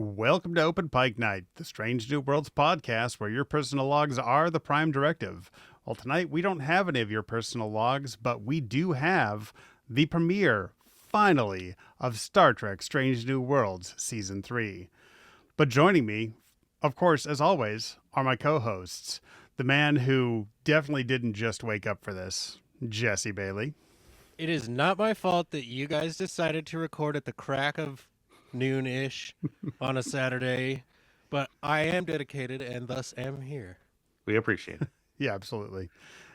Welcome to Open Pike Night, the Strange New Worlds podcast where your personal logs are the prime directive. Well, tonight we don't have any of your personal logs, but we do have the premiere, finally, of Star Trek Strange New Worlds Season 3. But joining me, of course, as always, are my co-hosts. The man who definitely didn't just wake up for this, Jesse Bailey. It is not my fault that you guys decided to record at the crack of noon-ish on a Saturday, but I am dedicated and thus am here. We appreciate it. Yeah, absolutely.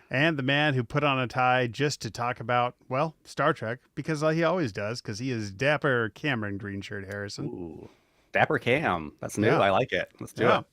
And the man who put on a tie just to talk about, well, Star Trek, because he always does, because he is Dapper Cameron Greenshirt Harrison. Ooh, Dapper Cam. That's new. Yeah. I like it. Let's do Yeah. it.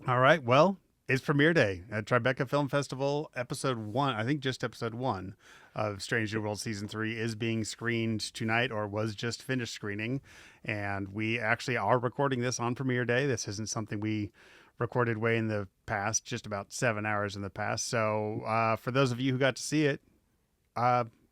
All right, well, it's premiere day at Tribeca Film Festival. Episode 1, I think just episode 1 of Strange New World Season 3 is being screened tonight or was just finished screening. And we actually are recording this on premiere day. This isn't something we recorded way in the past, just about 7 hours in the past. So for those of you who got to see it,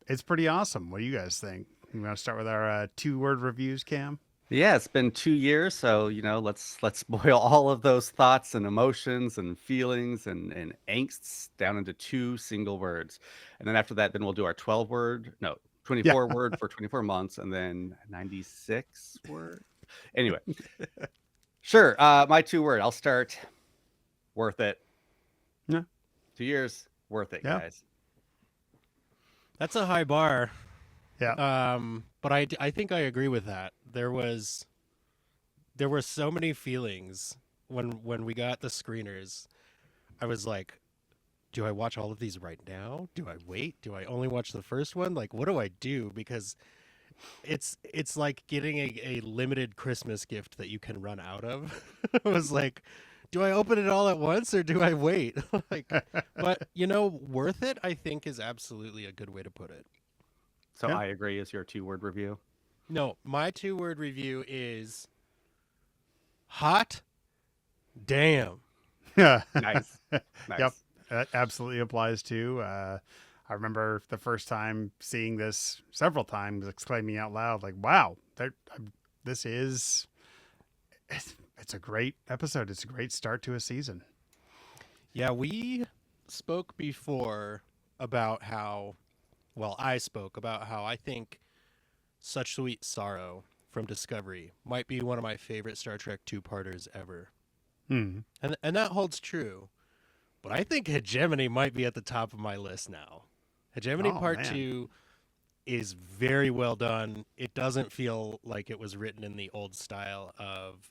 it's pretty awesome. What do you guys think? You want to start with our 2-word reviews, Cam? Yeah, it's been 2 years, so let's boil all of those thoughts and emotions and feelings and angsts down into 2 single words. And then after that, then we'll do our 24 word for 24 months, and then 96 word. Anyway, sure. My 2-word. I'll start. Worth it. Yeah. 2 years, worth it, Yeah. guys. That's a high bar. Yeah. But I think I agree with that. There were so many feelings when we got the screeners. I was like, do I watch all of these right now? Do I wait? Do I only watch the first one? Like, what do I do? Because it's like getting a limited Christmas gift that you can run out of. It was like, do I open it all at once or do I wait? But worth it, I think, is absolutely a good way to put it. So Yeah. I agree is your 2-word review. No, my 2-word review is hot damn. Yeah. Nice. Nice. Yep. That absolutely applies too. I remember the first time seeing this several times, exclaiming out loud, like, wow, this is, it's a great episode. It's a great start to a season. Yeah, we spoke before about how, well, I spoke about how I think Such Sweet Sorrow from Discovery might be one of my favorite Star Trek 2-parters ever. Hmm. And that holds true. But I think Hegemony might be at the top of my list now. Hegemony Oh, Part man. 2 is very well done. It doesn't feel like it was written in the old style of,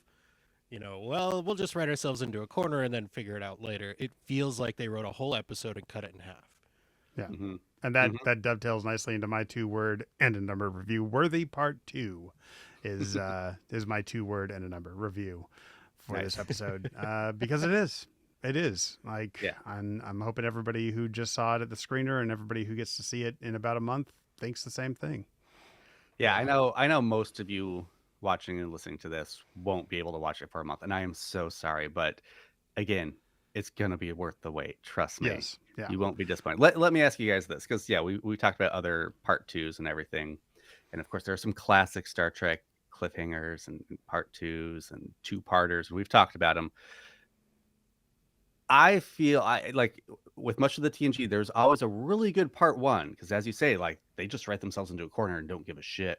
well, we'll just write ourselves into a corner and then figure it out later. It feels like they wrote a whole episode and cut it in half. Yeah. Mm-hmm. And that dovetails nicely into my 2-word and a number review. Worthy Part 2 is my 2-word and a number review for Nice. this episode because it is. It is. Like, Yeah. I'm hoping everybody who just saw it at the screener and everybody who gets to see it in about a month thinks the same thing. Yeah, I know most of you watching and listening to this won't be able to watch it for a month, and I am so sorry, but again, it's gonna be worth the wait. Trust me. Yes. Yeah. You won't be disappointed. Let me ask you guys this, because we talked about other part 2s and everything, and of course there are some classic Star Trek cliffhangers and part 2s and 2-parters. We've talked about them. I feel like with much of the TNG, there's always a really good part 1, because as you say, like they just write themselves into a corner and don't give a shit.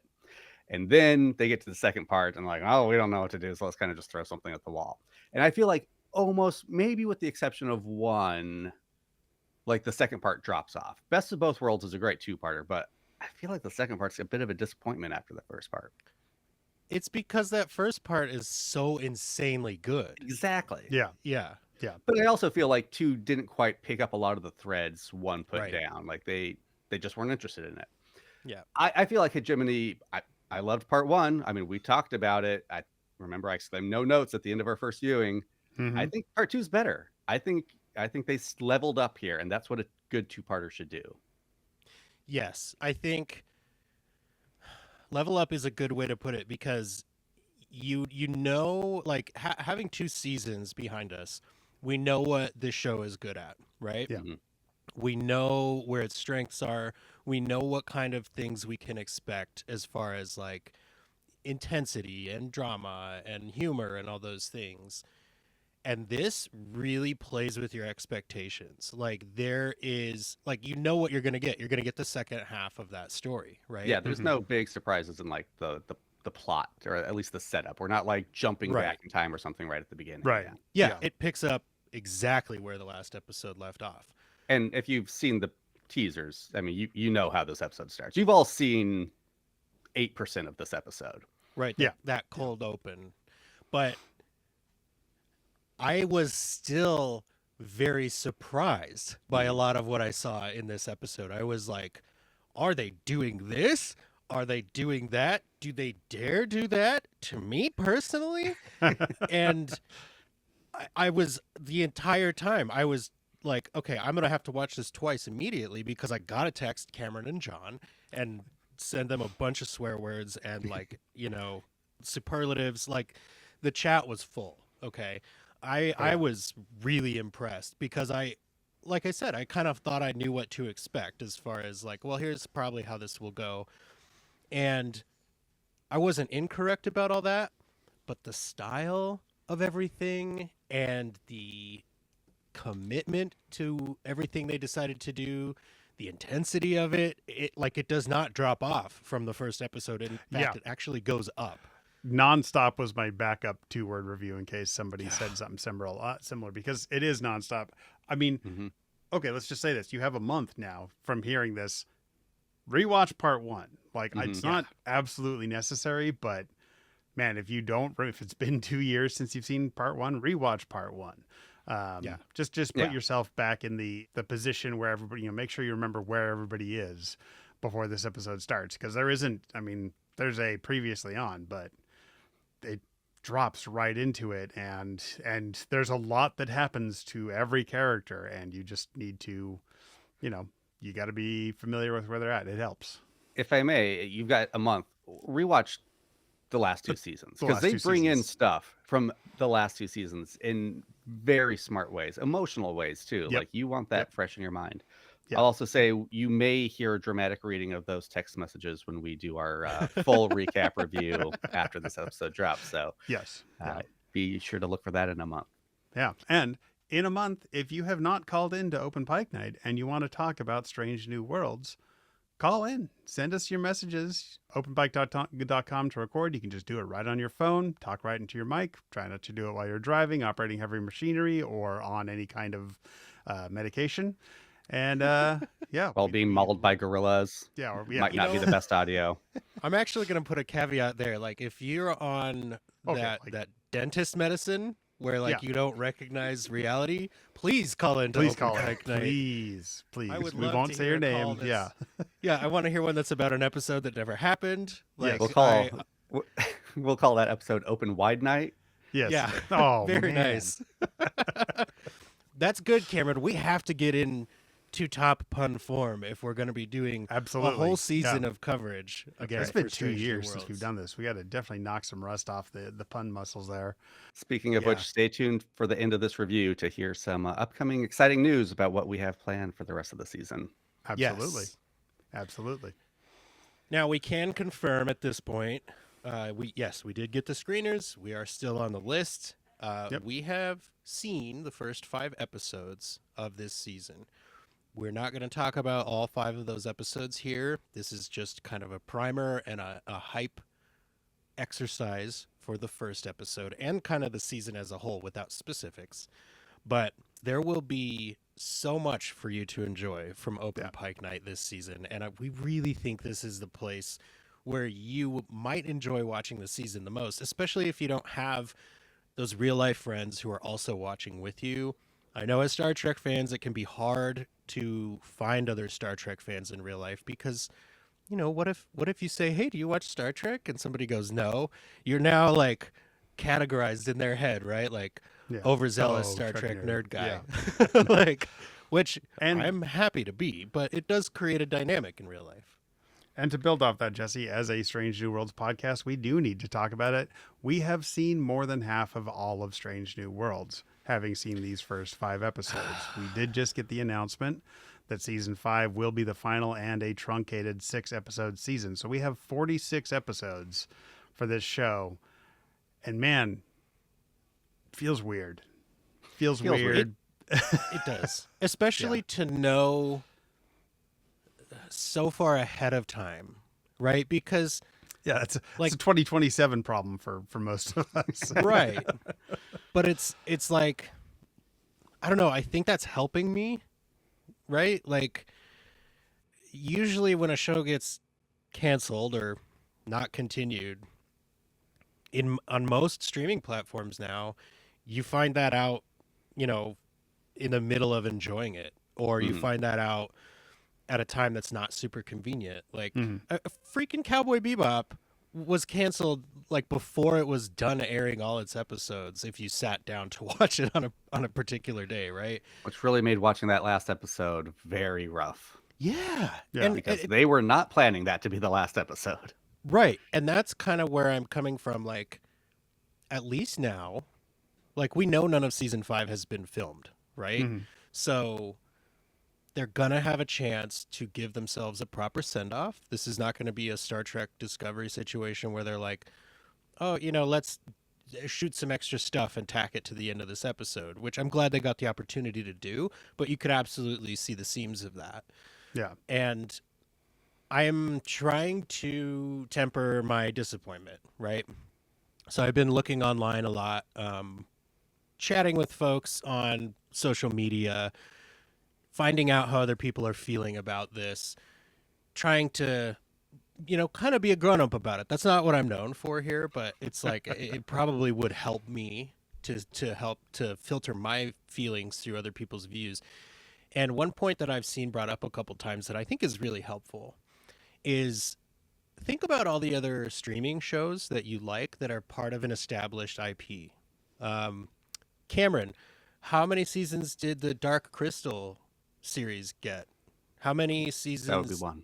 And then they get to the second part and like, oh, we don't know what to do, so let's kind of just throw something at the wall. And I feel like almost, maybe with the exception of one, like the second part drops off. Best of Both Worlds is a great 2-parter, but I feel like the second part's a bit of a disappointment after the first part. It's because that first part is so insanely good. Exactly. Yeah. Yeah. Yeah. But I also feel like 2 didn't quite pick up a lot of the threads 1 put Right. down. Like they just weren't interested in it. Yeah. I feel like Hegemony, I loved part 1. I mean, we talked about it. I remember I exclaimed no notes at the end of our first viewing. Mhm. I think part 2 is better. I think they leveled up here, and that's what a good 2-parter should do. Yes, I think level up is a good way to put it, because like having 2 seasons behind us, we know what this show is good at, right? Yeah. Mhm. We know where its strengths are. We know what kind of things we can expect as far as like intensity and drama and humor and all those things. And this really plays with your expectations. Like there is like you know what you're gonna get. You're gonna get the second half of that story, right? Yeah, there's no big surprises in like the plot, or at least the setup. We're not like jumping Right. back in time or something right at the beginning. Right. Yeah. Yeah, it picks up exactly where the last episode left off. And if you've seen the teasers, I mean, you know how this episode starts. You've all seen 8% of this episode. Right. Yeah. That cold open. But I was still very surprised by a lot of what I saw in this episode. I was like, are they doing this? Are they doing that? Do they dare do that to me personally? And I was the entire time, I was like, okay, I'm going to have to watch this twice immediately because I got to text Cameron and John and send them a bunch of swear words and like, you know, superlatives. Like the chat was full. Okay. I was really impressed because like I said, I kind of thought I knew what to expect as far as like, well, here's probably how this will go. And I wasn't incorrect about all that, but the style of everything and the commitment to everything they decided to do, the intensity of it does not drop off from the first episode. In fact, it actually goes up. Nonstop was my backup 2-word review in case somebody said something similar because it is nonstop. I mean, okay, let's just say this. You have a month now from hearing this. Rewatch part 1. Like it's not absolutely necessary, but man, if it's been 2 years since you've seen part 1, rewatch part 1. Just put yourself back in the position where everybody, make sure you remember where everybody is before this episode starts. Because there's a previously on, but it drops right into it. And there's a lot that happens to every character. And you just need to, you got to be familiar with where they're at. It helps. If I may, you've got a month. Rewatch the last 2 seasons because they bring in stuff from the last 2 seasons in very smart ways, emotional ways too. Like you want that fresh in your mind. I'll also say you may hear a dramatic reading of those text messages when we do our full recap review after this episode drops. So yes, be sure to look for that in a month. Yeah, and in a month, if you have not called in to Open Pike Night and you want to talk about Strange New Worlds, call in. Send us your messages. Openpike.com to record. You can just do it right on your phone. Talk right into your mic. Try not to do it while you're driving, operating heavy machinery, or on any kind of medication. And while being mauled by gorillas. Might not be the best audio. I'm actually going to put a caveat there. Like if you're on that dentist medicine where you don't recognize reality, please call into Open Pike Night. Please. I would we love won't to say hear your a name. call I want to hear one that's about an episode that never happened. Like we'll call that episode Open Wide Night. Yes. Yeah. Oh, very man. nice. That's good, Cameron. We have to get in to top pun form if we're going to be doing a whole season of coverage. Again, it's been 2 years since we've done this. We got to definitely knock some rust off the pun muscles there. Speaking of which, stay tuned for the end of this review to hear some upcoming exciting news about what we have planned for the rest of the season. Absolutely. Yes. Absolutely. Now we can confirm at this point, we did get the screeners. We are still on the list. We have seen the first 5 episodes of this season. We're not going to talk about all 5 of those episodes here. This is just kind of a primer and a hype exercise for the first episode and kind of the season as a whole without specifics. But there will be so much for you to enjoy from Open Pike Night this season. And we really think this is the place where you might enjoy watching the season the most, especially if you don't have those real life friends who are also watching with you. I know as Star Trek fans, it can be hard to find other Star Trek fans in real life because, what if you say, hey, do you watch Star Trek? And somebody goes, no. You're now like categorized in their head, right? Like overzealous Star Trek nerd guy. Which I'm happy to be, but it does create a dynamic in real life. And to build off that, Jesse, as a Strange New Worlds podcast, we do need to talk about it. We have seen more than half of all of Strange New Worlds, having seen these first 5 episodes. We did just get the announcement that season 5 will be the final and a truncated 6-episode season. So we have 46 episodes for this show, and man, feels weird. Feels weird. It does, especially to know so far ahead of time, right? Because Yeah, it's like a 2027 problem for most of us. right, but it's like I don't know. I think that's helping me, right? Like usually when a show gets canceled or not continued on most streaming platforms now, you find that out, you know, in the middle of enjoying it, or you find that out at a time that's not super convenient. Like a freaking Cowboy Bebop was canceled like before it was done airing all its episodes if you sat down to watch it on a particular day, right? Which really made watching that last episode very rough. Yeah. Yeah. And Because they were not planning that to be the last episode. right. And that's kind of where I'm coming from. Like, at least now, like, we know none of season 5 has been filmed, right? So they're going to have a chance to give themselves a proper send off. This is not going to be a Star Trek Discovery situation where they're like, oh, you know, let's shoot some extra stuff and tack it to the end of this episode, which I'm glad they got the opportunity to do, but you could absolutely see the seams of that. Yeah. And I'm trying to temper my disappointment, right? So I've been looking online a lot, chatting with folks on social media, finding out how other people are feeling about this, trying to, you know, kind of be a grown-up about it. That's not what I'm known for here, but it's like it probably would help me to help to filter my feelings through other people's views. And one point that I've seen brought up a couple times that I think is really helpful is think about all the other streaming shows that you like that are part of an established IP. Cameron, how many seasons did the Dark Crystal series get? How many seasons? That would be one.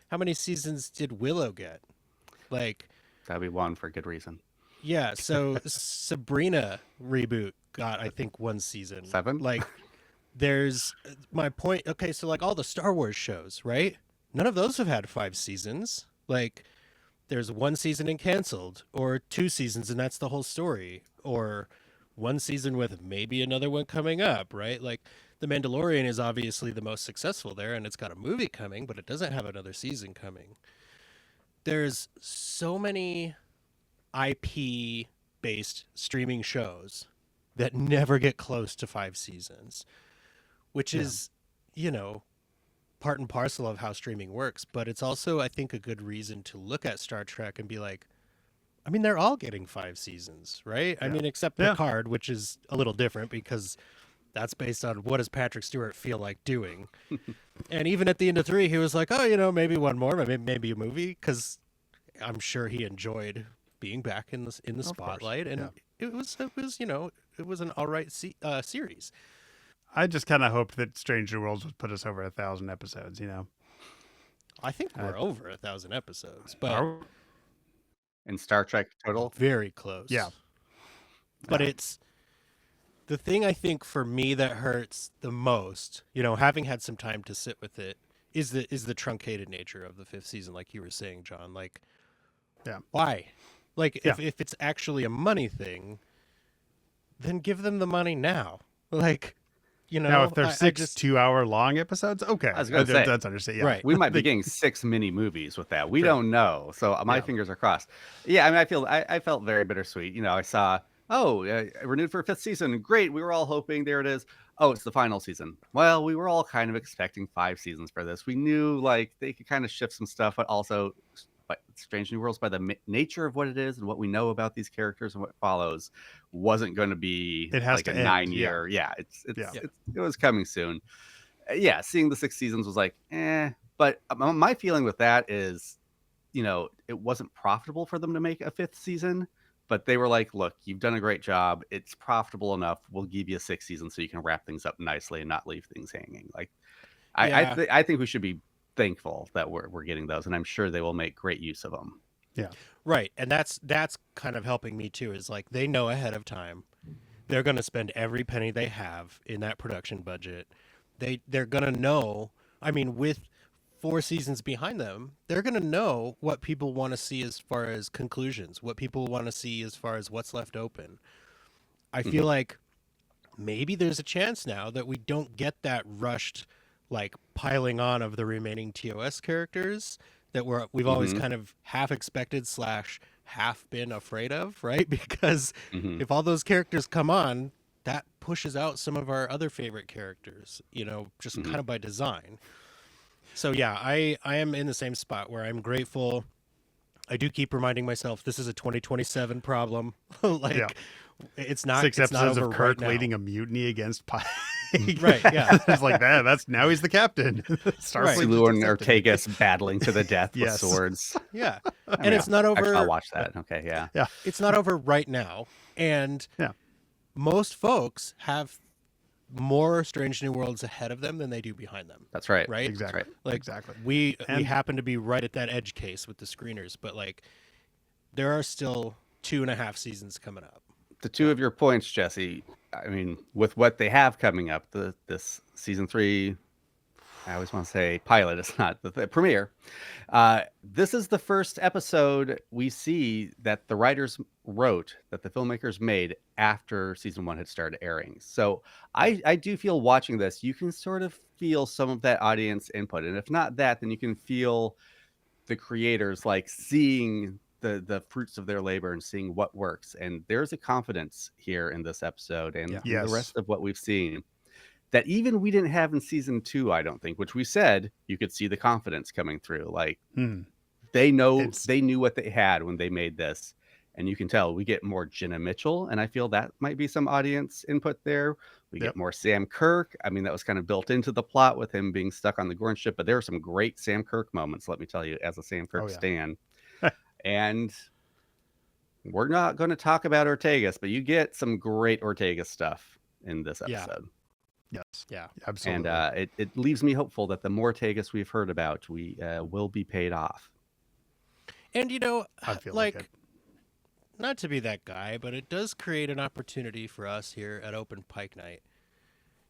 How many seasons did Willow get? Like, That would be one for good reason. yeah. So Sabrina reboot got, I think, 1 season. 7? Like, there's my point. Okay, so like all the Star Wars shows, right? None of those have had 5 seasons. Like, there's 1 season and canceled, or 2 seasons and that's the whole story, or 1 season with maybe another one coming up, right? Like, The Mandalorian is obviously the most successful there, and it's got a movie coming, but it doesn't have another season coming. There's so many IP-based streaming shows that never get close to 5 seasons, which is, you know, part and parcel of how streaming works. But it's also, I think, a good reason to look at Star Trek and be like, I mean, they're all getting 5 seasons, right? I mean, except Picard, which is a little different because that's based on what does Patrick Stewart feel like doing. And even at the end of 3, he was like, oh, you know, maybe one more, maybe a movie, because I'm sure he enjoyed being back in the spotlight. And it was, you know, it was an all right series. I just kind of hoped that Strange New Worlds would put us over 1,000 episodes, you know? I think we're over 1,000 episodes, but In Star Trek total? very close. Yeah. But it's the thing I think for me that hurts the most, you know, having had some time to sit with it, is the truncated nature of the 5th season, like you were saying, John. Like, why? Like, if it's actually a money thing, then give them the money now. Like, you know, now, if they're 6 2-hour-long episodes, okay. I was going to say. That's understandable. Yeah. Right. We might be getting 6 mini movies with that. We don't know. So my fingers are crossed. Yeah, I mean, I felt very bittersweet. You know, I saw, renewed for a 5th season. Great. We were all hoping. There it is. Oh, it's the final season. Well, we were all kind of expecting 5 seasons for this. We knew, like, they could kind of shift some stuff, but also Strange New Worlds, by the nature of what it is and what we know about these characters and what follows, wasn't going to be like a 9-year. Yeah, it was coming soon. Yeah, seeing the 6 seasons was like, But my feeling with that is, you know, it wasn't profitable for them to make a 5th season. But they were like, look, you've done a great job. It's profitable enough. We'll give you a 6th season so you can wrap things up nicely and not leave things hanging. Like, I think we should be thankful that we're getting those, and I'm sure they will make great use of them. Yeah. Right. And that's kind of helping me too, is like they know ahead of time they're going to spend every penny they have in that production budget. They're going to know, I mean, with 4 seasons behind them, they're going to know what people want to see as far as conclusions, what people want to see as far as what's left open. I feel like maybe there's a chance now that we don't get that rushed like piling on of the remaining TOS characters that we've always kind of half expected / half been afraid of, right? Because if all those characters come on, that pushes out some of our other favorite characters, you know, just kind of by design. So yeah, I am in the same spot where I'm grateful. I do keep reminding myself this is a 2027 problem. Like it's not 6 it's not episodes over of Kirk right now. leading a mutiny against Pike. Right, yeah. It's like that. That's now he's the captain. Starfleet Sulu just and accepted. Ortegas battling to the death with Yes. swords. Yeah. I And mean, it's not over. Actually, I'll watch that. Okay, yeah. It's not over right now. And Yeah. most folks have more Strange New Worlds ahead of them than they do behind them. That's right. Right? Exactly. Right. Like Exactly. we And- happen to be right at that edge case with the screeners, but like there are still 2.5 seasons coming up. The two of your points, Jesse, I mean, with what they have coming up, this season 3, I always want to say pilot, it's not the premiere. This is the first episode we see that the writers wrote, that the filmmakers made after season 1 had started airing. So I do feel watching this, you can sort of feel some of that audience input. And if not that, then you can feel the creators like seeing the fruits of their labor and seeing what works. And there's a confidence here in this episode and in Yes. the rest of what we've seen that even we didn't have in season 2, I don't think, which we said you could see the confidence coming through. Like they knew what they had when they made this. And you can tell we get more Jenna Mitchell, and I feel that might be some audience input there. We get more Sam Kirk. I mean, that was kind of built into the plot with him being stuck on the Gorn ship, but there are some great Sam Kirk moments, let me tell you, as a Sam Kirk stan. And we're not going to talk about Ortegas, but you get some great Ortega stuff in this episode. Yes. Yeah. Absolutely. And it leaves me hopeful that the more Ortegas we've heard about, we will be paid off. And you know, I feel like like it. not to be that guy, but it does create an opportunity for us here at Open Pike Night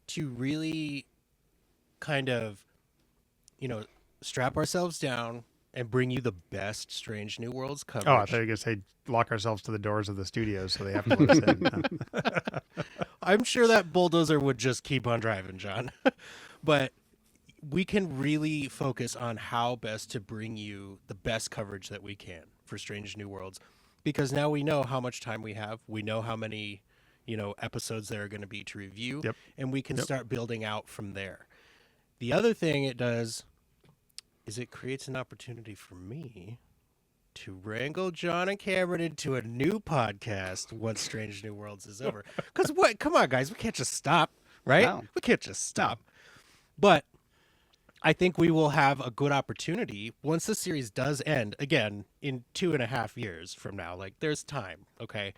to really kind of, you know, strap ourselves down and bring you the best Strange New Worlds coverage. Oh, I thought you were going to say lock ourselves to the doors of the studios so they have to let us in. I'm sure that bulldozer would just keep on driving, John. But we can really focus on how best to bring you the best coverage that we can for Strange New Worlds, because now we know how much time we have. We know how many, you know, episodes there are going to be to review, and we can start building out from there. The other thing it does is it creates an opportunity for me to wrangle John and Cameron into a new podcast once Strange New Worlds is over. Because what? Come on, guys. We can't just stop, right? No. We can't just stop. But I think we will have a good opportunity once the series does end, again, in 2.5 years from now. Like, there's time, okay?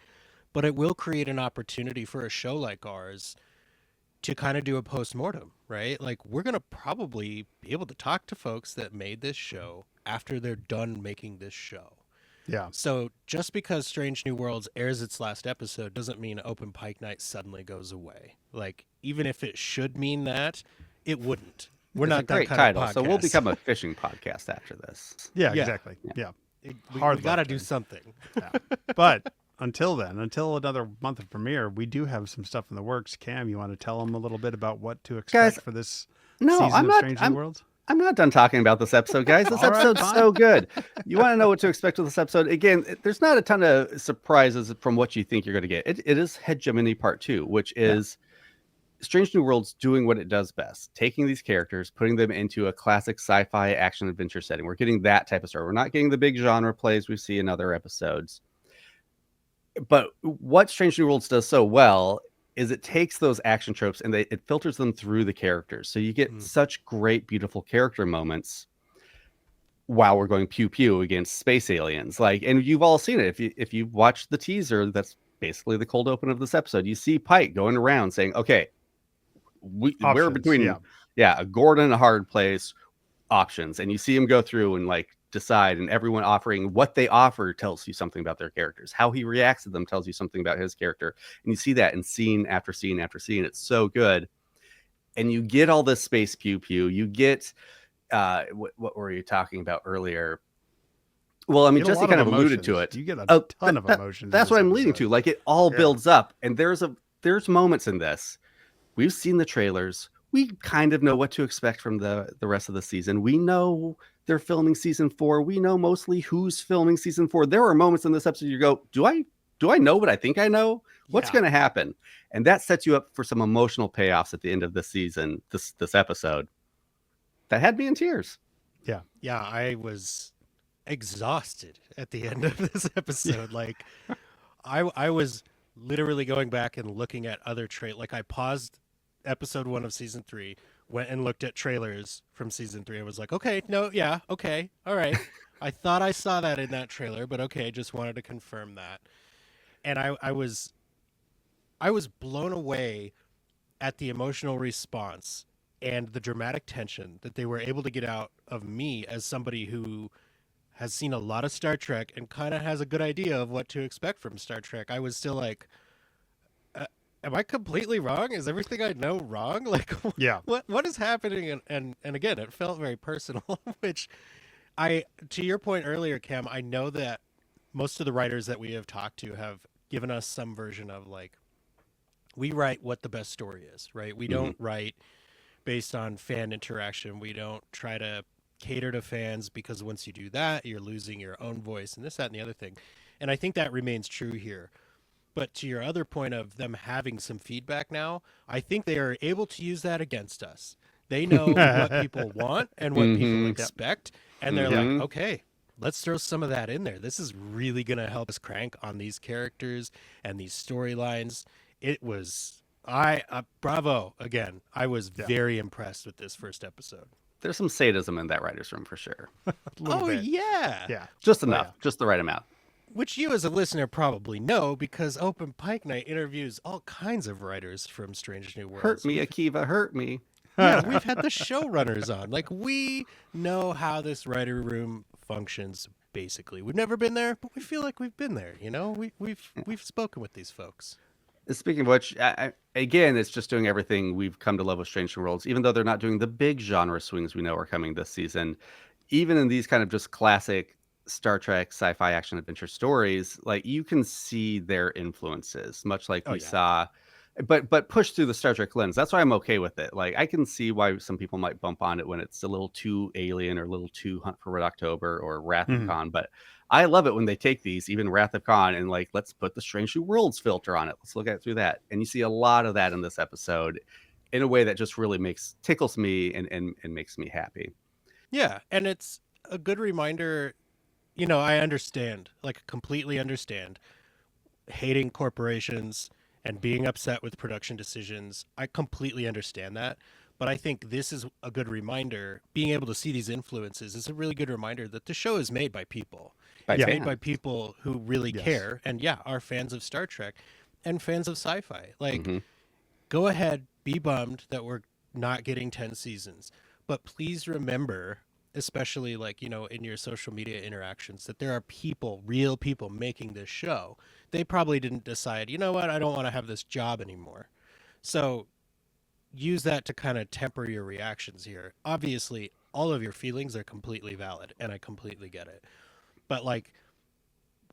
But it will create an opportunity for a show like ours to kind of do a post-mortem, right? Like, we're going to probably be able to talk to folks that made this show after they're done making this show. Yeah. So just because Strange New Worlds airs its last episode doesn't mean Open Pike Night suddenly goes away. Like, even if it should mean that, it wouldn't. We're It's not a that great kind title. of podcast. So we'll become a fishing podcast after this. Yeah, Yeah. exactly. Yeah. We hard got to left do in. something. Yeah. But until then, until another month of premiere, we do have some stuff in the works. Cam, you want to tell them a little bit about what to expect Guys, for this No, season I'm of not. Strange New Worlds? I'm not done talking about this episode, guys. This All right, episode's fine. so good. You want to know what to expect with this episode? Again, there's not a ton of surprises from what you think you're going to get. It is Hegemony Part 2, which is Strange New Worlds doing what it does best, taking these characters, putting them into a classic sci-fi action adventure setting. We're getting that type of story. We're not getting the big genre plays we see in other episodes. But what Strange New Worlds does so well is it takes those action tropes and it filters them through the characters. So you get such great, beautiful character moments while we're going pew pew against space aliens. Like, and you've all seen it. If you've watched the teaser, that's basically the cold open of this episode. You see Pike going around saying, okay, we're Options, between a Gordon and a hard place options. And you see him go through and like decide, and everyone offering what they offer tells you something about their characters. How he reacts to them tells you something about his character. And you see that in scene after scene after scene. It's so good. And you get all this space pew pew. You get what were you talking about earlier? Well, I mean, You get a Jesse lot kind of of alluded to emotions. it. You get a Oh, ton of emotions. in that's this what I'm leading episode. to. Like, it all Yeah. builds up, and there's moments in this. We've seen the trailers. We kind of know what to expect from the rest of the season. We know they're filming season 4. We know mostly who's filming season 4. There are moments in this episode you go, do I know what I think I know? What's Yeah. going to happen? And that sets you up for some emotional payoffs at the end of the season. This episode that had me in tears. Yeah, I was exhausted at the end of this episode. Like, I was literally going back and looking at other like I paused episode 1 of season 3, went and looked at trailers from season 3. I was like, okay, no, yeah, okay, all right. I thought I saw that in that trailer, but okay, just wanted to confirm that. And I was blown away at the emotional response and the dramatic tension that they were able to get out of me as somebody who has seen a lot of Star Trek and kind of has a good idea of what to expect from Star Trek. I was still like, am I completely wrong? Is everything I know wrong? Like, Yeah. what is happening? And again, it felt very personal, which to your point earlier, Cam, I know that most of the writers that we have talked to have given us some version of like, we write what the best story is, right? We don't write based on fan interaction. We don't try to cater to fans, because once you do that, you're losing your own voice and this, that, and the other thing. And I think that remains true here. But to your other point of them having some feedback now, I think they are able to use that against us. They know what people want and what people expect. And they're like, okay, let's throw some of that in there. This is really going to help us crank on these characters and these storylines. It was, bravo again. I was very impressed with this first episode. There's some sadism in that writer's room for sure. Oh, bit. yeah. Yeah. Just enough, just the right amount. Which you as a listener probably know, because Open Pike Night interviews all kinds of writers from Strange New Worlds. Hurt me, Akiva, hurt me. Yeah, we've had the showrunners on. Like, we know how this writer room functions. Basically, we've never been there, but we feel like we've been there. You know, we've spoken with these folks. Speaking of which, again, it's just doing everything we've come to love with Strange New Worlds, even though they're not doing the big genre swings we know are coming this season. Even in these kind of just classic Star Trek sci-fi action adventure stories, like, you can see their influences, much like we saw, but pushed through the Star Trek lens. That's why I'm okay with it. Like, I can see why some people might bump on it when it's a little too alien or a little too Hunt for Red October or Wrath of Khan, but I love it when they take these, even Wrath of Khan, and like, let's put the Strange New Worlds filter on it. Let's look at it through that. And you see a lot of that in this episode in a way that just really tickles me and makes me happy. Yeah, and it's a good reminder. You know, I understand, like, completely understand, hating corporations and being upset with production decisions. I completely understand that. But I think this is a good reminder. Being able to see these influences is a really good reminder that the show is made by people. It's made by people who really care and, are fans of Star Trek and fans of sci-fi. Like, go ahead, be bummed that we're not getting 10 seasons. But please remember, especially, like, you know, in your social media interactions, that there are people, real people, making this show. They probably didn't decide, you know what, I don't want to have this job anymore. So use that to kind of temper your reactions here. Obviously, all of your feelings are completely valid, and I completely get it. But, like,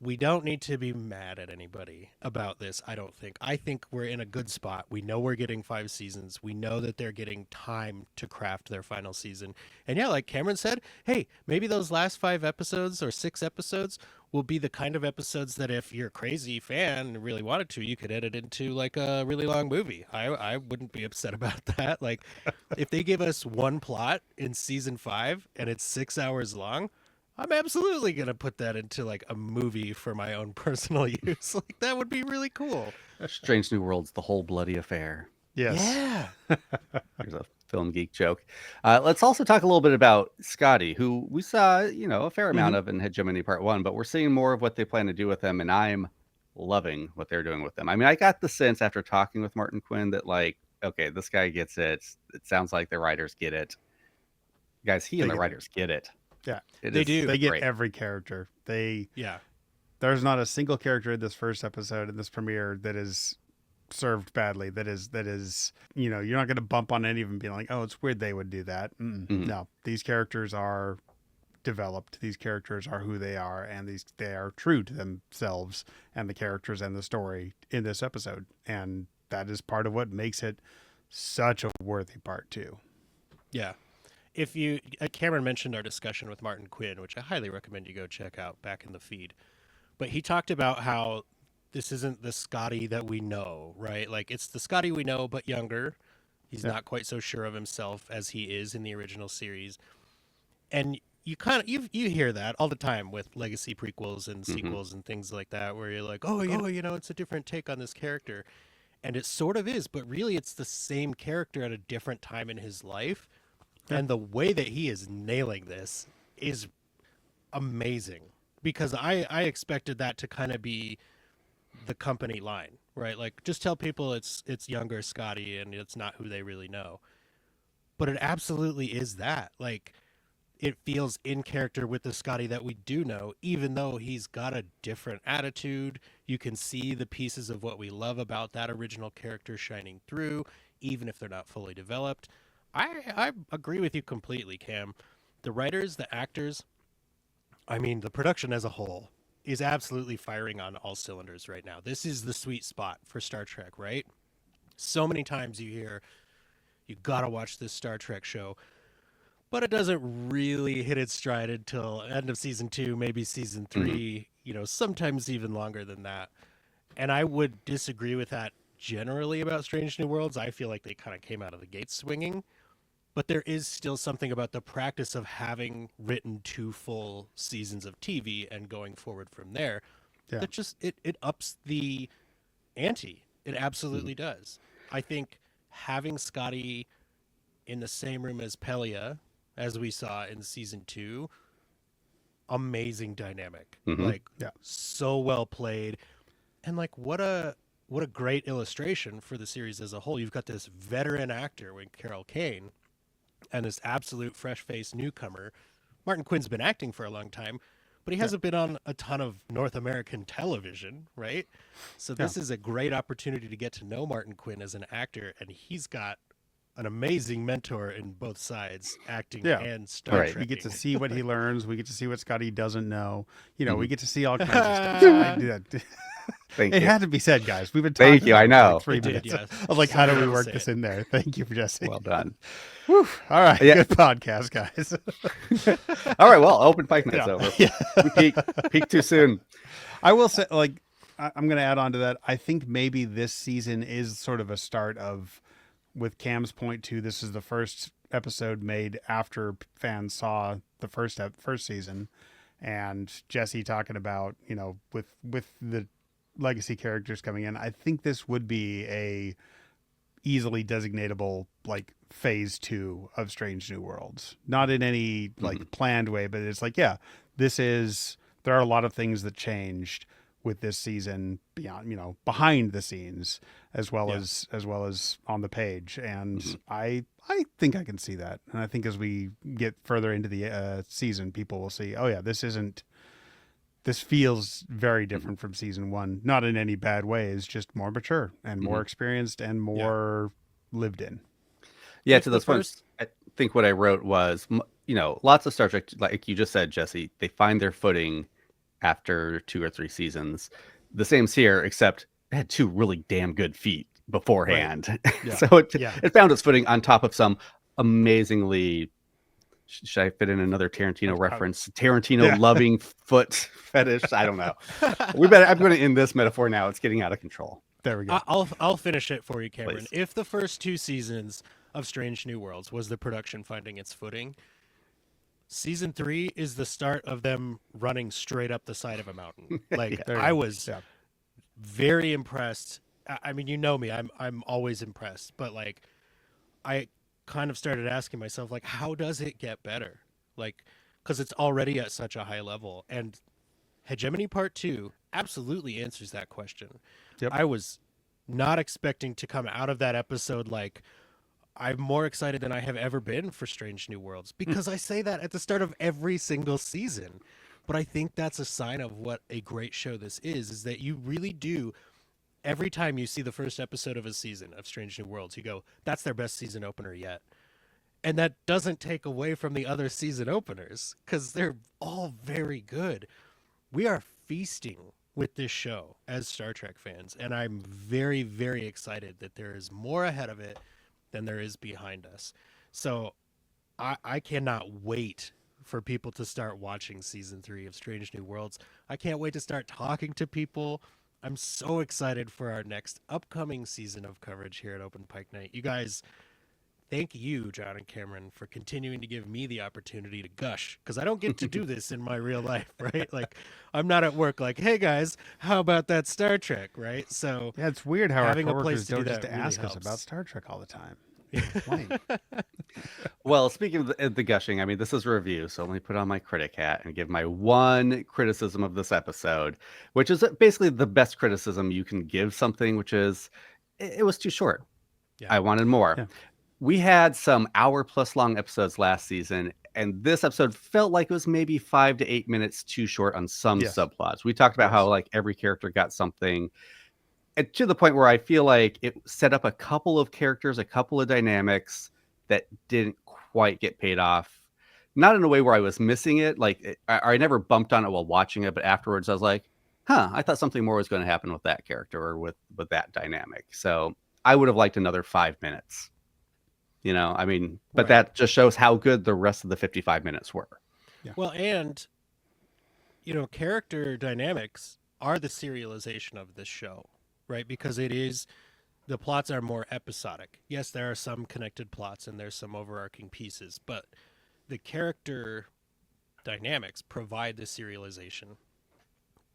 we don't need to be mad at anybody about this, I don't think. I think we're in a good spot. We know we're getting 5 seasons. We know that they're getting time to craft their final season. And yeah, like Cameron said, hey, maybe those last 5 episodes or 6 episodes will be the kind of episodes that if you're a crazy fan and really wanted to, you could edit into like a really long movie. I wouldn't be upset about that. Like, if they give us one plot in season 5 and it's 6 hours long, I'm absolutely going to put that into like a movie for my own personal use. Like, that would be really cool. Strange New Worlds, the whole bloody affair. Yes. Yeah. There's a film geek joke. Let's also talk a little bit about Scotty, who we saw, you know, a fair amount of in Hegemony Part 1, but we're seeing more of what they plan to do with him, and I'm loving what they're doing with them. I mean, I got the sense after talking with Martin Quinn that, like, okay, this guy gets it. It sounds like the writers get it. Guys, and the writers get it. Yeah, they do. They get great. every character. There's not a single character in this first episode in this premiere that is served badly. That is, you know, you're not going to bump on any of them being like, oh, it's weird they would do that. No, these characters are developed. These characters are who they are, and they are true to themselves and the characters and the story in this episode. And that is part of what makes it such a worthy part too. Yeah. If you, Cameron mentioned our discussion with Martin Quinn, which I highly recommend you go check out back in the feed. But he talked about how this isn't the Scotty that we know, right? Like, it's the Scotty we know, but younger. He's not quite so sure of himself as he is in the original series. And you kind of, you hear that all the time with legacy prequels and sequels and things like that, where you're like, oh, you know, it's a different take on this character. And it sort of is, but really it's the same character at a different time in his life. And the way that he is nailing this is amazing, because I expected that to kind of be the company line, right? Like, just tell people it's younger Scotty and it's not who they really know. But it absolutely is that. Like, it feels in character with the Scotty that we do know, even though he's got a different attitude. You can see the pieces of what we love about that original character shining through, even if they're not fully developed. I agree with you completely, Cam. The writers, the actors, I mean, the production as a whole is absolutely firing on all cylinders right now. This is the sweet spot for Star Trek, right? So many times you hear, you gotta watch this Star Trek show, but it doesn't really hit its stride until end of season 2, maybe season 3, you know, sometimes even longer than that. And I would disagree with that generally about Strange New Worlds. I feel like they kind of came out of the gate swinging. But there is still something about the practice of having written 2 full seasons of TV and going forward from there. Yeah. That just, it ups the ante. It absolutely does. I think having Scotty in the same room as Pelia, as we saw in season 2, amazing dynamic. Like, so well played. And like, what a great illustration for the series as a whole. You've got this veteran actor, Carol Kane, and this absolute fresh-faced newcomer. Martin Quinn's been acting for a long time, but he hasn't been on a ton of North American television, right? So this is a great opportunity to get to know Martin Quinn as an actor, and he's got an amazing mentor in both sides, acting and Star Trek. We get to see what he learns. We get to see what Scotty doesn't know. You know, we get to see all kinds of stuff. It had to be said, guys. We've been talking. Thank you. I know. Like 3 minutes. I was like, how do we work this in there? Thank you, Jesse. Well done. Whew. All right. Good podcast, guys. All right. Well, Open Pike Night's over. We peaked too soon. I will say, like, I'm going to add on to that. I think maybe this season is sort of a start of, with Cam's point too, this is the first episode made after fans saw the first season, and Jesse talking about, you know, with the legacy characters coming in. I think this would be a easily designatable like phase 2 of Strange New Worlds, not in any like planned way, but it's like, there are a lot of things that changed with this season beyond, you know, behind the scenes as well as on the page. And I think I can see that. And I think as we get further into the season, people will see, oh yeah, this feels very different from season 1, not in any bad ways, just more mature and more experienced and more lived in. Yeah. To those points, I think what I wrote was, you know, lots of Star Trek, like you just said, Jesse, they find their footing after 2 or 3 seasons. The same's here, except it had 2 really damn good feet beforehand. Right. Yeah. So it found its footing on top of some amazingly, should I fit in another Tarantino reference? Tarantino loving foot fetish. I don't know. I'm going to end this metaphor now. It's getting out of control. There we go. I'll finish it for you, Cameron. Please. If the first 2 seasons of Strange New Worlds was the production finding its footing, season 3 is the start of them running straight up the side of a mountain. Like, I was very impressed. I mean, you know me, I'm always impressed, but like, I kind of started asking myself, like, how does it get better? Like, because it's already at such a high level, and Hegemony Part 2 absolutely answers that question. I was not expecting to come out of that episode like, I'm more excited than I have ever been for Strange New Worlds, because I say that at the start of every single season. But I think that's a sign of what a great show this is that you really do, every time you see the first episode of a season of Strange New Worlds, you go, that's their best season opener yet. And that doesn't take away from the other season openers because they're all very good. We are feasting with this show as Star Trek fans, and I'm very, very excited that there is more ahead of it than there is behind us. So I cannot wait for people to start watching season 3 of Strange New Worlds. I can't wait to start talking to people. I'm so excited for our next upcoming season of coverage here at Open Pike Night. You guys, thank you, John and Cameron, for continuing to give me the opportunity to gush, because I don't get to do this in my real life, right? Like, I'm not at work like, hey, guys, how about that Star Trek, right? So Yeah, it's weird how our having a coworkers place to do don't just that really ask us helps. about Star Trek all the time. Explain. Well, speaking of the gushing, I mean, this is a review, so let me put on my critic hat and give my one criticism of this episode, which is basically the best criticism you can give something, which is it was too short. Yeah. I wanted more. Yeah. We had some hour-plus long episodes last season, and this episode felt like it was maybe 5 to 8 minutes too short on some Yes. subplots. We talked about Yes. how like every character got something, and to the point where I feel like it set up a couple of characters, a couple of dynamics that didn't quite get paid off. Not in a way where I was missing it. Like I never bumped on it while watching it, but afterwards I was like, huh, I thought something more was going to happen with that character or with that dynamic. So I would have liked another 5 minutes. You know, I mean, but Right. that just shows how good the rest of the 55 minutes were. Well, and, you know, character dynamics are the serialization of this show, right? Because the plots are more episodic. Yes, there are some connected plots and there's some overarching pieces, but the character dynamics provide the serialization.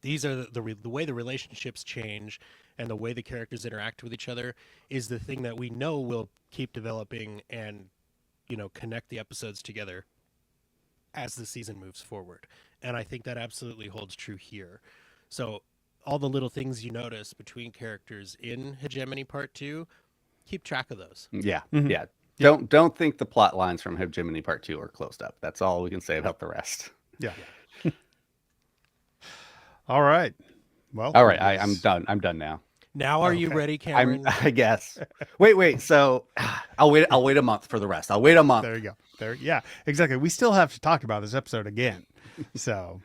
These are the way the relationships change and the way the characters interact with each other is the thing that we know will keep developing and, you know, connect the episodes together as the season moves forward. And I think that absolutely holds true here. So all the little things you notice between characters in Hegemony Part 2, keep track of those. Yeah. Mhm. Yeah. Don't think the plot lines from Hegemony Part 2 are closed up. That's all we can say about the rest. Yeah. All right. Well. All right, I'm done. I'm done now. Now are you Okay. ready, Cameron? I guess. Wait. So I'll wait a month for the rest. I'll wait a month. There you go. Yeah, exactly. We still have to talk about this episode again. So,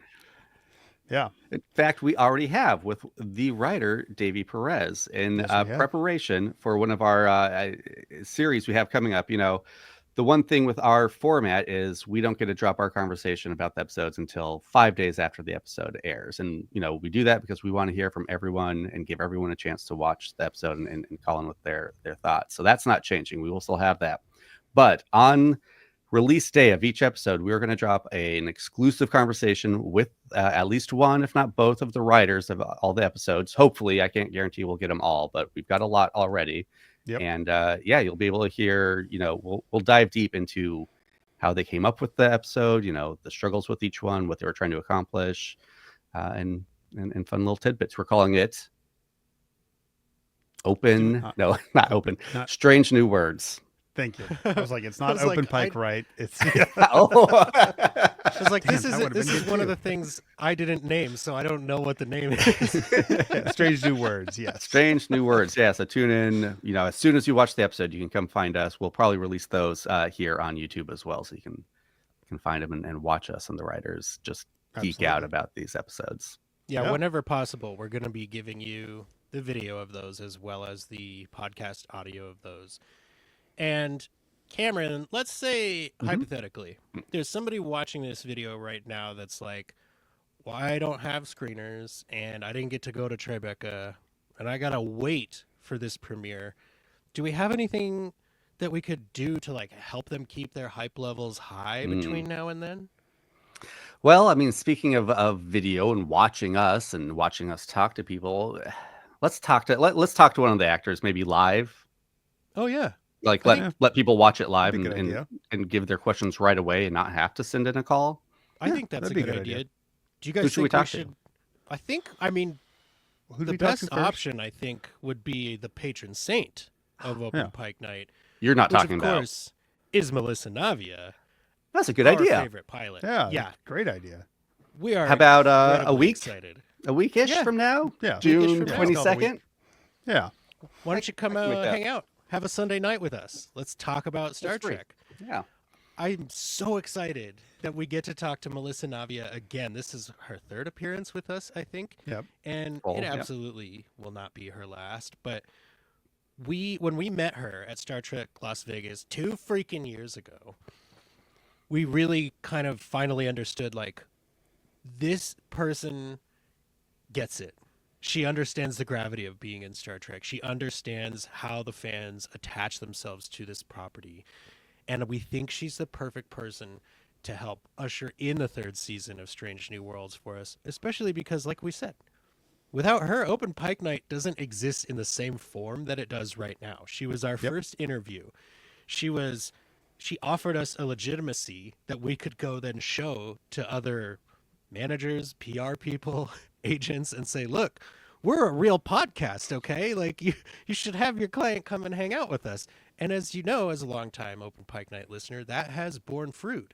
yeah. In fact, we already have with the writer Davey Perez in Yes, we have. preparation for one of our series we have coming up. You know, the one thing with our format is we don't get to drop our conversation about the episodes until 5 days after the episode airs. And, you know, we do that because we want to hear from everyone and give everyone a chance to watch the episode and call in with their thoughts. So that's not changing. We will still have that. But on release day of each episode, we're going to drop an exclusive conversation with at least one, if not both, of the writers of all the episodes. Hopefully, I can't guarantee we'll get them all, but we've got a lot already. Yep. And yeah, you'll be able to hear, you know, we'll dive deep into how they came up with the episode, you know, the struggles with each one, what they were trying to accomplish, and fun little tidbits. We're calling it Open, no, not Open, Not- Strange New Words. Thank you. I was like, it's not was Open like, Pike, right? It's Oh, I was like, Damn, this that is would've this been is good one of too. the things I didn't name, so I don't know what the name is. Strange New Words. Yes. Strange New Words. Yeah, so tune in. You know, as soon as you watch the episode, you can come find us. We'll probably release those here on YouTube as well, so you can find them and watch us and the writers just geek out Absolutely. about these episodes. Yeah, Yeah. whenever possible, we're going to be giving you the video of those as well as the podcast audio of those. And Cameron, let's say hypothetically, there's somebody watching this video right now that's like, well, I don't have screeners and I didn't get to go to Tribeca and I got to wait for this premiere. Do we have anything that we could do to like help them keep their hype levels high between now and then? Well, I mean, speaking of video and watching us talk to people, let's talk to one of the actors, maybe live. Oh, yeah. Like Yeah. let people watch it live That'd be a good idea. and give their questions right away and not have to send in a call. I Yeah, think that's a that'd be a good good idea. idea. Do you guys Who should we think we talk to? should? I think, I mean, Who do the we talk best to first? option, I think, would be the patron saint of Open Yeah. Pike Night, You're not which, talking of about. course, is Melissa Navia. That's a good our idea. favorite pilot. Yeah. Yeah. Great idea. We are How about a incredibly week? excited. A weekish Yeah. from now? Yeah. June Weekish from now. 22nd? Yeah. Why don't you come I can make that. hang out? Have a Sunday night with us. Let's talk about Star That's free. Trek. Yeah. I'm so excited that we get to talk to Melissa Navia again. This is her third appearance with us, I think. Yep. And Oh, it yeah. absolutely will not be her last. But when we met her at Star Trek Las Vegas 2 freaking years ago, we really kind of finally understood, like, this person gets it. She understands the gravity of being in Star Trek. She understands how the fans attach themselves to this property. And we think she's the perfect person to help usher in the third season of Strange New Worlds for us, especially because, like we said, without her, Open Pike Night doesn't exist in the same form that it does right now. She was our first interview. She offered us a legitimacy that we could go then show to other managers, PR people, agents, and say, look, we're a real podcast, okay? Like, you should have your client come and hang out with us. And as you know, as a longtime Open Pike Night listener, that has borne fruit.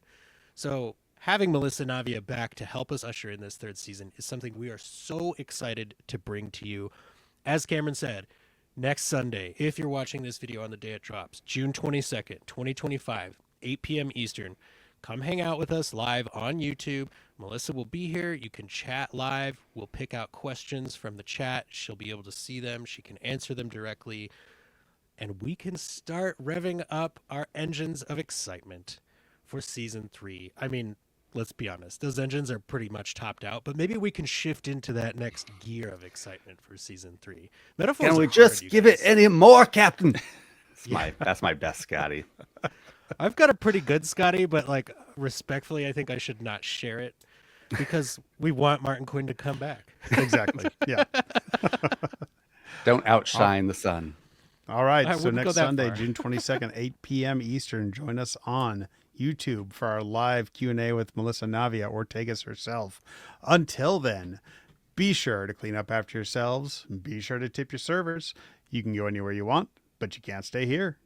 So having Melissa Navia back to help us usher in this third season is something we are so excited to bring to you. As Cameron said, next Sunday, if you're watching this video on the day it drops, June 22nd, 2025, 8 p.m. Eastern, come hang out with us live on YouTube. Melissa will be here. You can chat live. We'll pick out questions from the chat. She'll be able to see them. She can answer them directly. And we can start revving up our engines of excitement for season 3. I mean, let's be honest. Those engines are pretty much topped out, but maybe we can shift into that next gear of excitement for season 3. Metaphors Can we are just hard, you give it guys. any more, Captain? That's my best, Scotty. I've got a pretty good Scotty, but like respectfully, I think I should not share it because we want Martin Quinn to come back. Exactly. Yeah. Don't outshine the sun. All right. I So wouldn't go next that Sunday, far. June 22nd, 8 p.m. Eastern, join us on YouTube for our live Q&A with Melissa Navia, Ortegas herself. Until then, be sure to clean up after yourselves. Be sure to tip your servers. You can go anywhere you want, but you can't stay here.